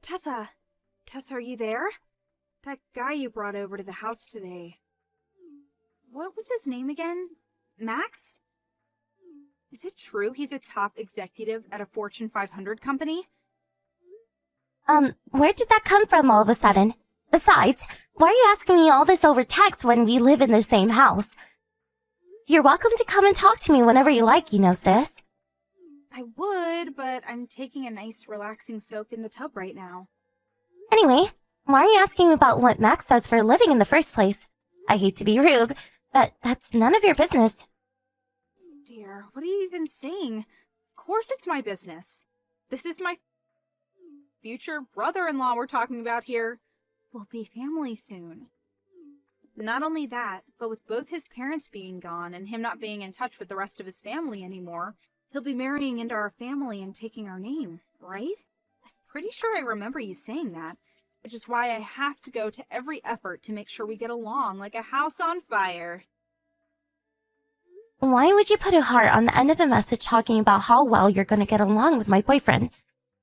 Tessa! Tessa, are you there? That guy you brought over to the house today. What was his name again? Max? Is it true he's a top executive at a Fortune 500 company? Where did that come from all of a sudden? Besides, why are you asking me all this over text when we live in the same house? You're welcome to come and talk to me whenever you like, sis. I would, but I'm taking a nice relaxing soak in the tub right now. Anyway, why are you asking about what Max does for a living in the first place? I hate to be rude, but that's none of your business. Dear, what are you even saying? Of course it's my business. This is my future brother-in-law we're talking about here. We'll be family soon. Not only that, but with both his parents being gone and him not being in touch with the rest of his family anymore, he'll be marrying into our family and taking our name, right? I'm pretty sure I remember you saying that, which is why I have to go to every effort to make sure we get along like a house on fire. Why would you put a heart on the end of a message talking about how well you're going to get along with my boyfriend?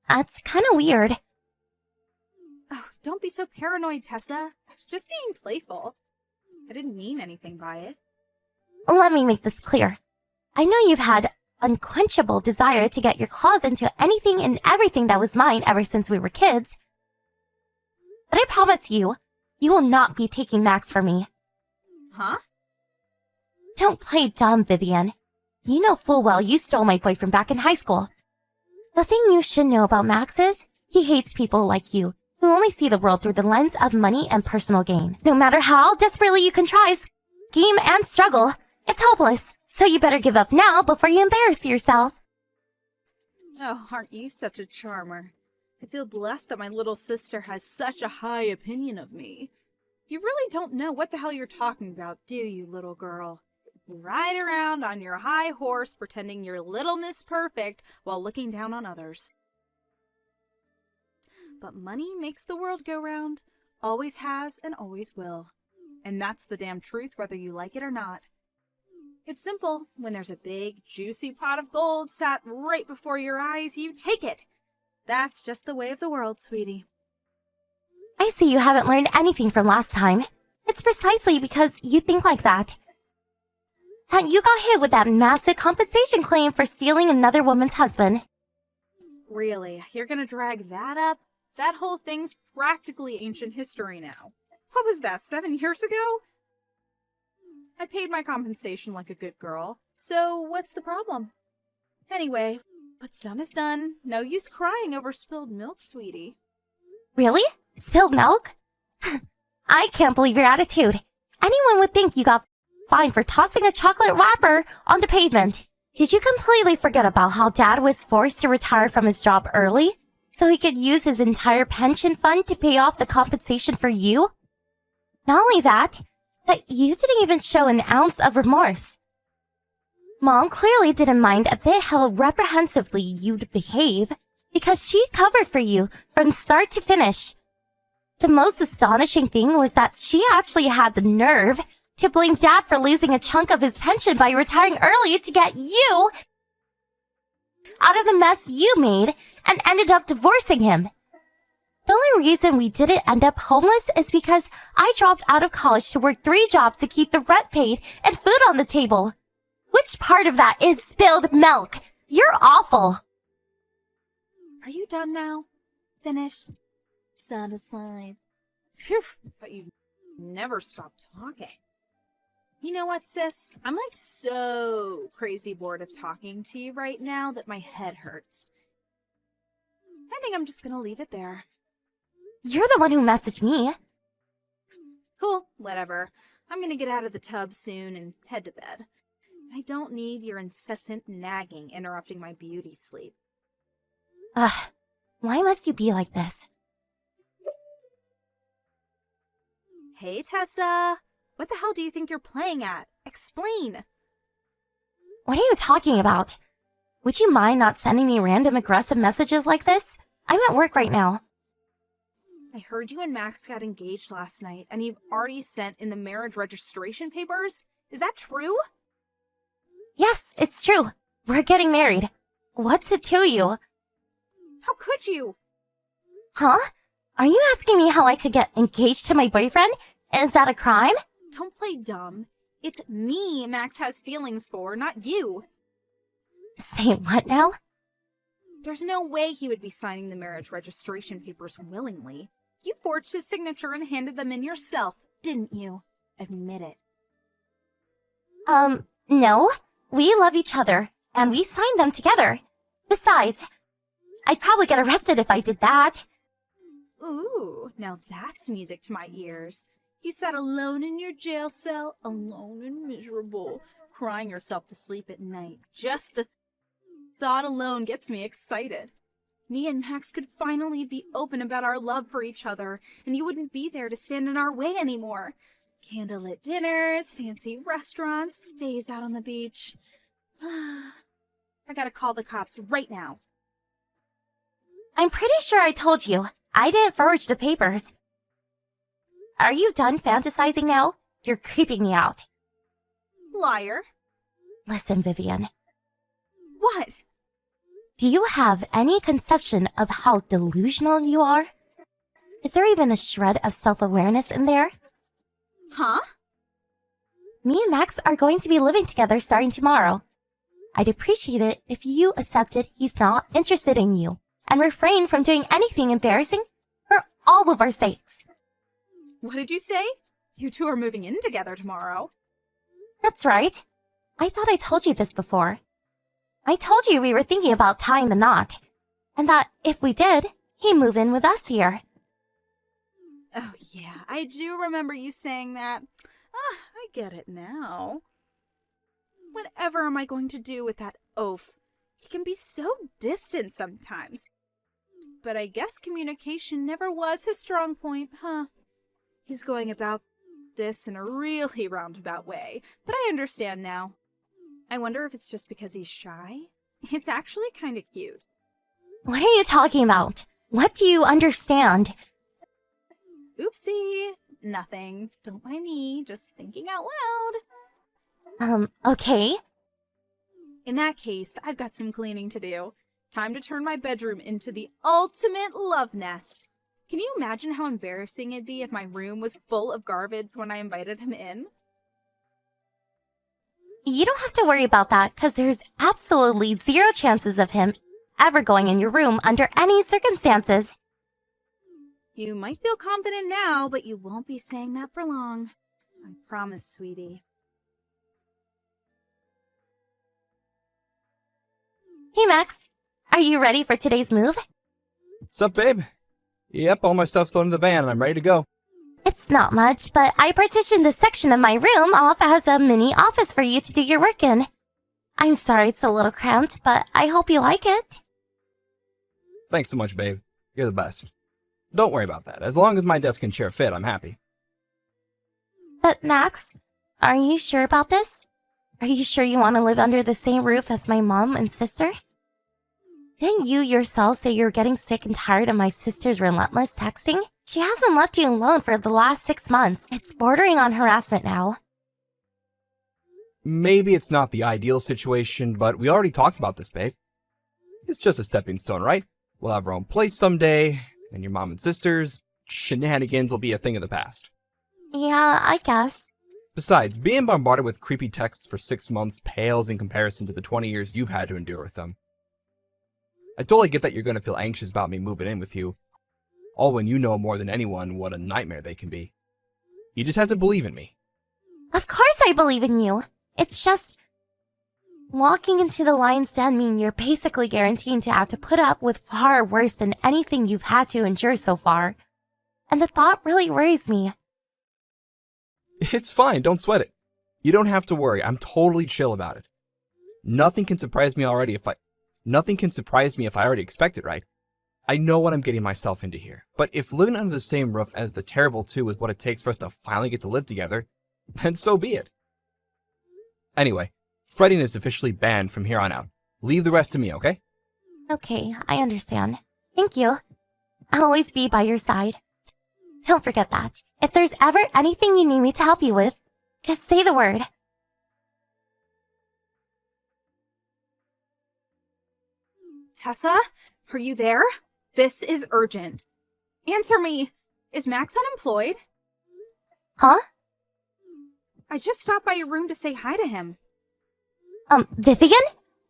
That's kind of weird. Oh, don't be so paranoid, Tessa. I was just being playful. I didn't mean anything by it. Let me make this clear. I know you've had unquenchable desire to get your claws into anything and everything that was mine ever since we were kids. But I promise you, you will not be taking Max from me. Huh? Don't play dumb, Vivian. You know full well you stole my boyfriend back in high school. The thing you should know about Max is, he hates people like you, who only see the world through the lens of money and personal gain. No matter how desperately you contrive, scheme, and struggle, it's hopeless. So you better give up now before you embarrass yourself. Oh, aren't you such a charmer? I feel blessed that my little sister has such a high opinion of me. You really don't know what the hell you're talking about, do you, little girl? You ride around on your high horse pretending you're Little Miss Perfect while looking down on others. But money makes the world go round, always has and always will. And that's the damn truth whether you like it or not. It's simple. When there's a big, juicy pot of gold sat right before your eyes, you take it. That's just the way of the world, sweetie. I see you haven't learned anything from last time. It's precisely because you think like that. And you got hit with that massive compensation claim for stealing another woman's husband. Really? You're gonna drag that up? That whole thing's practically ancient history now. What was that, 7 years ago? I paid my compensation like a good girl, so what's the problem? Anyway, what's done is done. No use crying over spilled milk, sweetie. Really? Spilled milk? I can't believe your attitude. Anyone would think you got fined for tossing a chocolate wrapper on the pavement. Did you completely forget about how Dad was forced to retire from his job early so he could use his entire pension fund to pay off the compensation for you? Not only that, but you didn't even show an ounce of remorse. Mom clearly didn't mind a bit how reprehensively you'd behave because she covered for you from start to finish. The most astonishing thing was that she actually had the nerve to blame Dad for losing a chunk of his pension by retiring early to get you out of the mess you made and ended up divorcing him. The only reason we didn't end up homeless is because I dropped out of college to work 3 jobs to keep the rent paid and food on the table. Which part of that is spilled milk? You're awful. Are you done now? Finished? Satisfied? Phew, I thought you'd never stop talking. You know what, sis? I'm like so crazy bored of talking to you right now that my head hurts. I think I'm just gonna leave it there. You're the one who messaged me. Cool, whatever. I'm gonna get out of the tub soon and head to bed. I don't need your incessant nagging interrupting my beauty sleep. Ugh, why must you be like this? Hey, Tessa! What the hell do you think you're playing at? Explain! What are you talking about? Would you mind not sending me random aggressive messages like this? I'm at work right now. I heard you and Max got engaged last night, and you've already sent in the marriage registration papers? Is that true? Yes, it's true. We're getting married. What's it to you? How could you? Huh? Are you asking me how I could get engaged to my boyfriend? Is that a crime? Don't play dumb. It's me Max has feelings for, not you. Say what now? There's no way he would be signing the marriage registration papers willingly. You forged his signature and handed them in yourself, didn't you? Admit it. No. We love each other, and we signed them together. Besides, I'd probably get arrested if I did that. Ooh, now that's music to my ears. You sat alone in your jail cell, alone and miserable, crying yourself to sleep at night. Just the thought alone gets me excited. Me and Max could finally be open about our love for each other, and you wouldn't be there to stand in our way anymore. Candlelit dinners, fancy restaurants, days out on the beach. I gotta call the cops right now. I'm pretty sure I told you. I didn't forge the papers. Are you done fantasizing now? You're creeping me out. Liar. Listen, Vivian. What? Do you have any conception of how delusional you are? Is there even a shred of self-awareness in there? Huh? Me and Max are going to be living together starting tomorrow. I'd appreciate it if you accepted he's not interested in you and refrain from doing anything embarrassing for all of our sakes. What did you say? You two are moving in together tomorrow. That's right. I thought I told you this before. I told you we were thinking about tying the knot, and that if we did, he'd move in with us here. Oh yeah, I do remember you saying that. I get it now. Whatever am I going to do with that oaf? He can be so distant sometimes. But I guess communication never was his strong point, huh? He's going about this in a really roundabout way, but I understand now. I wonder if it's just because he's shy. It's actually kind of cute. What are you talking about? What do you understand? Oopsie. Nothing. Don't mind me. Just thinking out loud. Okay. In that case, I've got some cleaning to do. Time to turn my bedroom into the ultimate love nest. Can you imagine how embarrassing it'd be if my room was full of garbage when I invited him in? You don't have to worry about that, because there's absolutely zero chances of him ever going in your room under any circumstances. You might feel confident now, but you won't be saying that for long. I promise, sweetie. Hey, Max. Are you ready for today's move? Sup, babe? Yep, all my stuff's loaded in the van and I'm ready to go. It's not much, but I partitioned a section of my room off as a mini office for you to do your work in. I'm sorry it's a little cramped, but I hope you like it. Thanks so much, babe. You're the best. Don't worry about that. As long as my desk and chair fit, I'm happy. But Max, are you sure about this? Are you sure you want to live under the same roof as my mom and sister? Didn't you yourself say you're getting sick and tired of my sister's relentless texting? She hasn't left you alone for the last 6 months. It's bordering on harassment now. Maybe it's not the ideal situation, but we already talked about this, babe. It's just a stepping stone, right? We'll have our own place someday, and your mom and sister's shenanigans will be a thing of the past. Yeah, I guess. Besides, being bombarded with creepy texts for 6 months pales in comparison to the 20 years you've had to endure with them. I totally get that you're going to feel anxious about me moving in with you, all when you know more than anyone what a nightmare they can be. You just have to believe in me. Of course I believe in you. It's just... walking into the lion's den means you're basically guaranteed to have to put up with far worse than anything you've had to endure so far. And the thought really worries me. It's fine, don't sweat it. You don't have to worry, I'm totally chill about it. Nothing can surprise me if I already expect it, right? I know what I'm getting myself into here. But if living under the same roof as the Terrible Two is what it takes for us to finally get to live together, then so be it. Anyway, fretting is officially banned from here on out. Leave the rest to me, okay? Okay, I understand. Thank you. I'll always be by your side. Don't forget that. If there's ever anything you need me to help you with, just say the word. Tessa, are you there? This is urgent. Answer me! Is Max unemployed? Huh? I just stopped by your room to say hi to him. Vivian?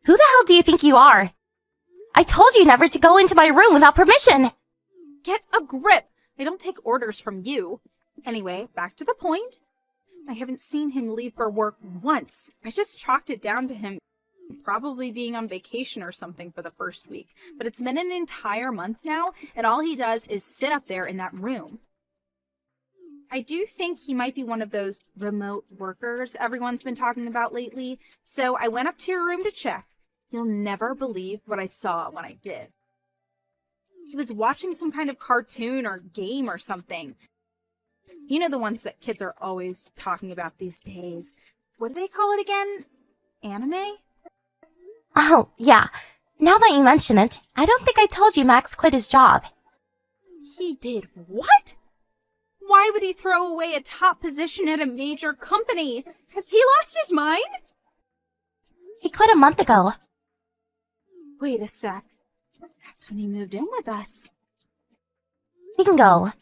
Who the hell do you think you are? I told you never to go into my room without permission. Get a grip! I don't take orders from you. Anyway, back to the point. I haven't seen him leave for work once. I just chalked it down to him probably being on vacation or something for the first week. But it's been an entire month now, and all he does is sit up there in that room. I do think he might be one of those remote workers everyone's been talking about lately, so I went up to your room to check. You'll never believe what I saw when I did. He was watching some kind of cartoon or game or something. You know the ones that kids are always talking about these days. What do they call it again? Anime? Oh, yeah. Now that you mention it, I don't think I told you Max quit his job. He did what? Why would he throw away a top position at a major company? Has he lost his mind? He quit a month ago. Wait a sec. That's when he moved in with us. Bingo.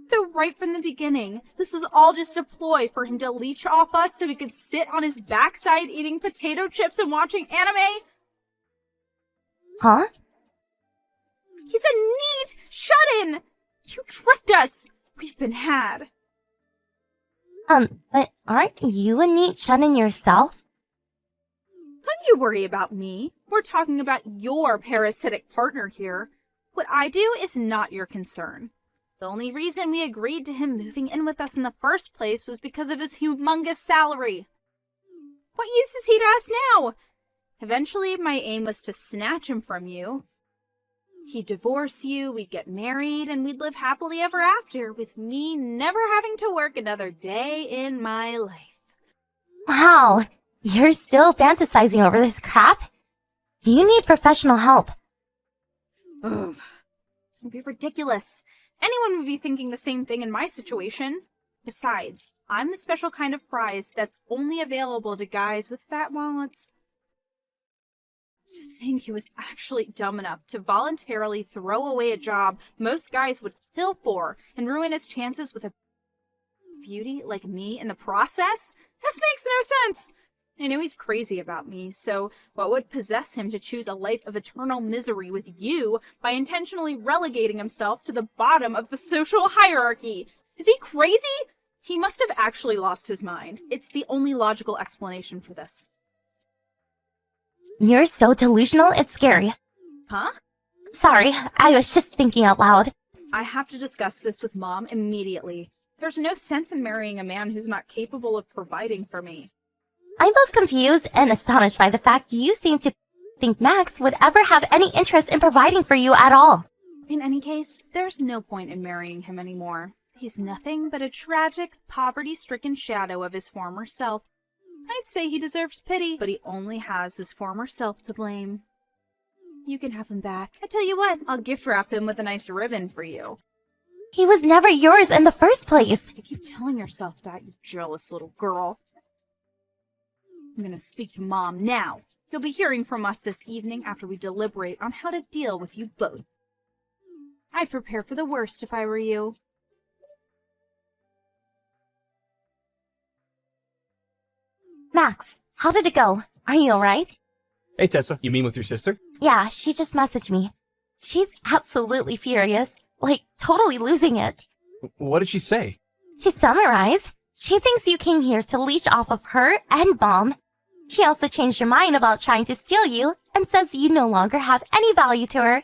So right from the beginning, this was all just a ploy for him to leech off us so he could sit on his backside eating potato chips and watching anime? Huh? He's a neat shut-in! You tricked us! We've been had. But aren't you a neat shut-in yourself? Don't you worry about me. We're talking about your parasitic partner here. What I do is not your concern. The only reason we agreed to him moving in with us in the first place was because of his humongous salary. What use is he to us now? Eventually, my aim was to snatch him from you. He'd divorce you, we'd get married, and we'd live happily ever after, with me never having to work another day in my life. Wow, you're still fantasizing over this crap? You need professional help. Ugh. Don't be ridiculous. Anyone would be thinking the same thing in my situation. Besides, I'm the special kind of prize that's only available to guys with fat wallets. To think he was actually dumb enough to voluntarily throw away a job most guys would kill for and ruin his chances with a beauty like me in the process? This makes no sense! I know he's crazy about me, so what would possess him to choose a life of eternal misery with you by intentionally relegating himself to the bottom of the social hierarchy? Is he crazy? He must have actually lost his mind. It's the only logical explanation for this. You're so delusional, it's scary. Huh? Sorry, I was just thinking out loud. I have to discuss this with Mom immediately. There's no sense in marrying a man who's not capable of providing for me. I'm both confused and astonished by the fact you seem to think Max would ever have any interest in providing for you at all. In any case, there's no point in marrying him anymore. He's nothing but a tragic, poverty-stricken shadow of his former self. I'd say he deserves pity, but he only has his former self to blame. You can have him back. I tell you what, I'll gift wrap him with a nice ribbon for you. He was never yours in the first place. You keep telling yourself that, you jealous little girl. I'm gonna speak to Mom now. You'll be hearing from us this evening after we deliberate on how to deal with you both. I'd prepare for the worst if I were you. Max, how did it go? Are you alright? Hey, Tessa, you mean with your sister? Yeah, she just messaged me. She's absolutely furious, like totally losing it. What did she say? To summarize, she thinks you came here to leech off of her and Mom. She also changed her mind about trying to steal you and says you no longer have any value to her.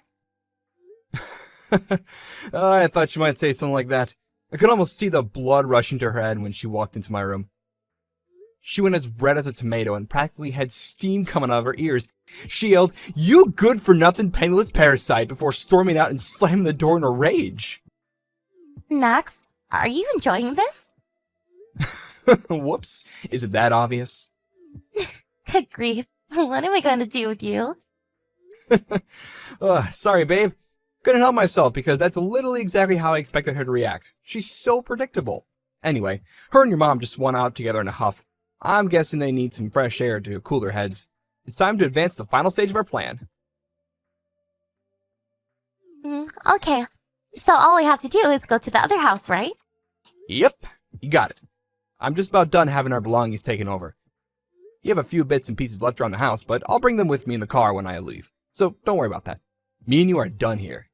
I thought she might say something like that. I could almost see the blood rushing to her head when she walked into my room. She went as red as a tomato and practically had steam coming out of her ears. She yelled, "You good-for-nothing penniless parasite," before storming out and slamming the door in a rage. Max, are you enjoying this? Whoops. Is it that obvious? Good grief. What am I going to do with you? Sorry, babe. Couldn't help myself because that's literally exactly how I expected her to react. She's so predictable. Anyway, her and your mom just went out together in a huff. I'm guessing they need some fresh air to cool their heads. It's time to advance to the final stage of our plan. Okay. So all I have to do is go to the other house, right? Yep, you got it. I'm just about done having our belongings taken over. You have a few bits and pieces left around the house, but I'll bring them with me in the car when I leave. So don't worry about that. Me and you are done here.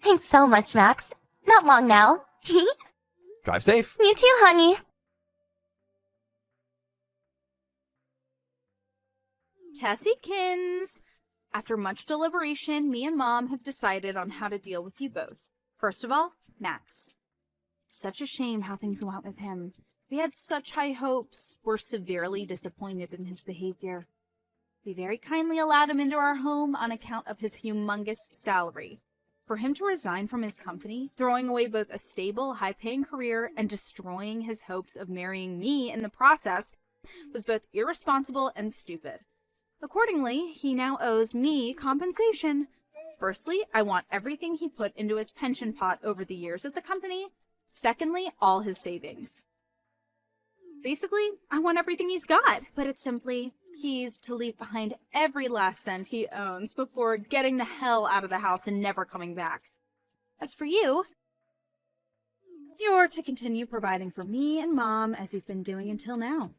Thanks so much, Max. Not long now. Drive safe. You too, honey. Tessykins! After much deliberation, me and Mom have decided on how to deal with you both. First of all, Max. It's such a shame how things went with him. We had such high hopes. We're severely disappointed in his behavior. We very kindly allowed him into our home on account of his humongous salary. For him to resign from his company, throwing away both a stable, high-paying career and destroying his hopes of marrying me in the process, was both irresponsible and stupid. Accordingly, he now owes me compensation. Firstly, I want everything he put into his pension pot over the years at the company. Secondly, all his savings. Basically, I want everything he's got. But it's simply, he's to leave behind every last cent he owns before getting the hell out of the house and never coming back. As for you, you're to continue providing for me and Mom as you've been doing until now.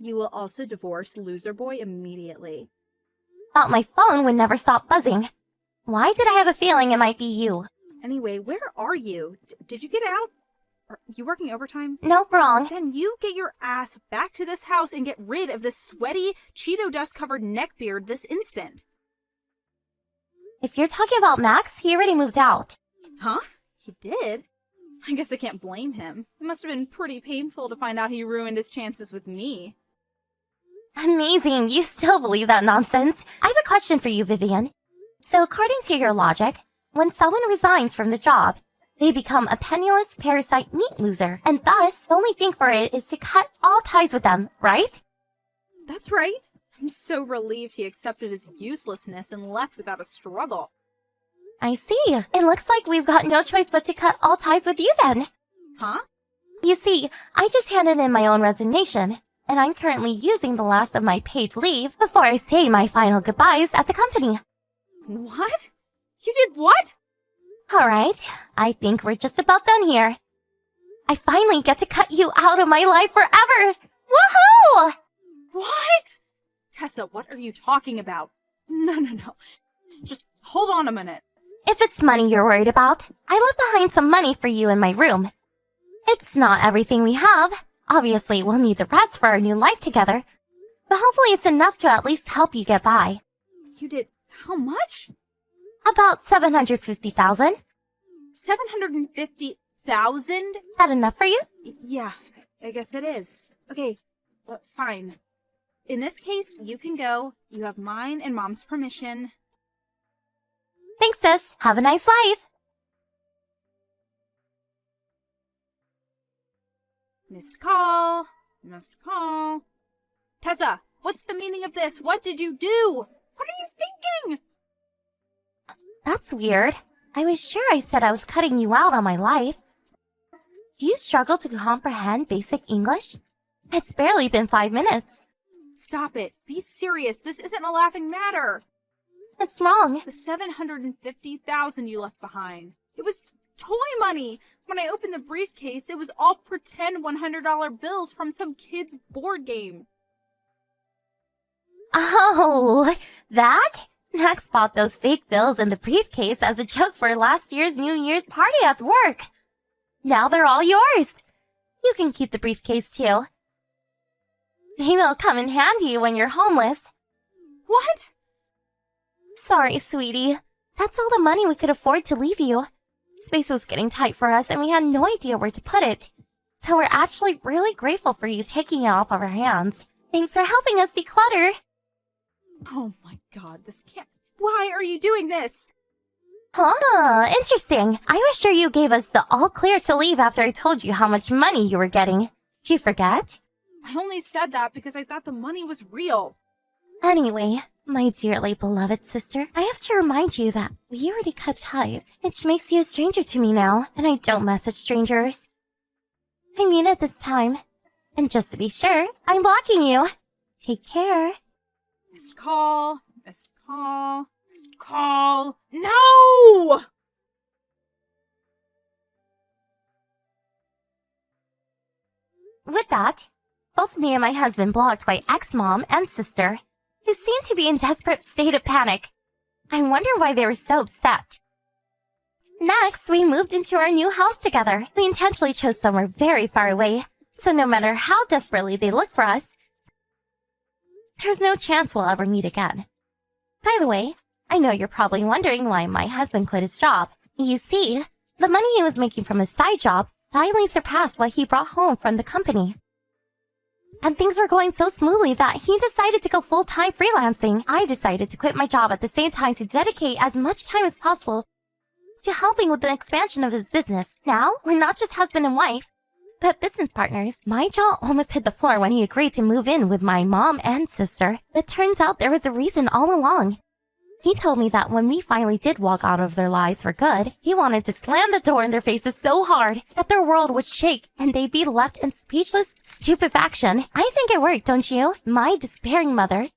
You will also divorce Loser Boy immediately. Thought my phone would never stop buzzing. Why did I have a feeling it might be you? Anyway, where are you? Did you get out? Are you working overtime? Nope, wrong. Then you get your ass back to this house and get rid of this sweaty, Cheeto dust-covered neckbeard this instant. If you're talking about Max, he already moved out. Huh? He did? I guess I can't blame him. It must have been pretty painful to find out he ruined his chances with me. Amazing, you still believe that nonsense. I have a question for you, Vivian. So according to your logic, when someone resigns from the job, they become a penniless parasite meat loser, and thus the only thing for it is to cut all ties with them, right? That's right. I'm so relieved he accepted his uselessness and left without a struggle. I see. It looks like we've got no choice but to cut all ties with you then. Huh? You see, I just handed in my own resignation, and I'm currently using the last of my paid leave before I say my final goodbyes at the company. What? You did what? Alright, I think we're just about done here. I finally get to cut you out of my life forever! Woohoo! What? Tessa, what are you talking about? No. Just hold on a minute. If it's money you're worried about, I left behind some money for you in my room. It's not everything we have. Obviously, we'll need the rest for our new life together. But hopefully it's enough to at least help you get by. You did how much? About 750,000. 750,000? That enough for you? Yeah, I guess it is. Okay, fine. In this case, you can go. You have mine and Mom's permission. Thanks, sis. Have a nice life. Missed call. Missed call. Tessa, what's the meaning of this? What did you do? What are you thinking? That's weird. I was sure I said I was cutting you out on my life. Do you struggle to comprehend basic English? It's barely been 5 minutes. Stop it. Be serious. This isn't a laughing matter. What's wrong? The 750,000 you left behind. It was toy money. When I opened the briefcase, it was all pretend $100 bills from some kid's board game. Oh, that? Max bought those fake bills in the briefcase as a joke for last year's New Year's party at work. Now they're all yours. You can keep the briefcase too. Maybe it'll come in handy when you're homeless. What? Sorry, sweetie. That's all the money we could afford to leave you. Space was getting tight for us and we had no idea where to put it. So we're actually really grateful for you taking it off of our hands. Thanks for helping us declutter. Oh my god, this can't... Why are you doing this? Huh, interesting. I was sure you gave us the all clear to leave after I told you how much money you were getting. Did you forget? I only said that because I thought the money was real. Anyway, my dearly beloved sister, I have to remind you that we already cut ties, which makes you a stranger to me now, and I don't message strangers. I mean it this time. And just to be sure, I'm blocking you. Take care. Missed call. Missed call. Missed call. No! that. Both me and my husband blocked by ex-mom and sister, who seemed to be in desperate state of panic. I wonder why they were so upset. Next, we moved into our new house together. We intentionally chose somewhere very far away, so no matter how desperately they look for us, there's no chance we'll ever meet again. By the way, I know you're probably wondering why my husband quit his job. You see, the money he was making from his side job finally surpassed what he brought home from the company. And things were going so smoothly that he decided to go full-time freelancing. I decided to quit my job at the same time to dedicate as much time as possible to helping with the expansion of his business. Now, we're not just husband and wife, but business partners. My jaw almost hit the floor when he agreed to move in with my mom and sister. It turns out there was a reason all along. He told me that when we finally did walk out of their lives for good, he wanted to slam the door in their faces so hard that their world would shake and they'd be left in speechless stupefaction. I think it worked, don't you? My despairing mother,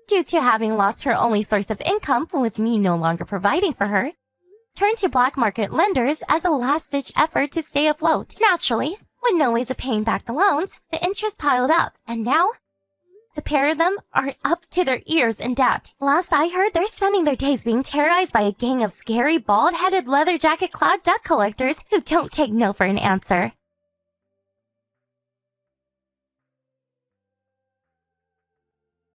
due to having lost her only source of income with me no longer providing for her, turned to black market lenders as a last-ditch effort to stay afloat. Naturally, with no ways of paying back the loans, the interest piled up, and now the pair of them are up to their ears in debt. Last I heard, they're spending their days being terrorized by a gang of scary, bald-headed, leather jacket-clad debt collectors who don't take no for an answer.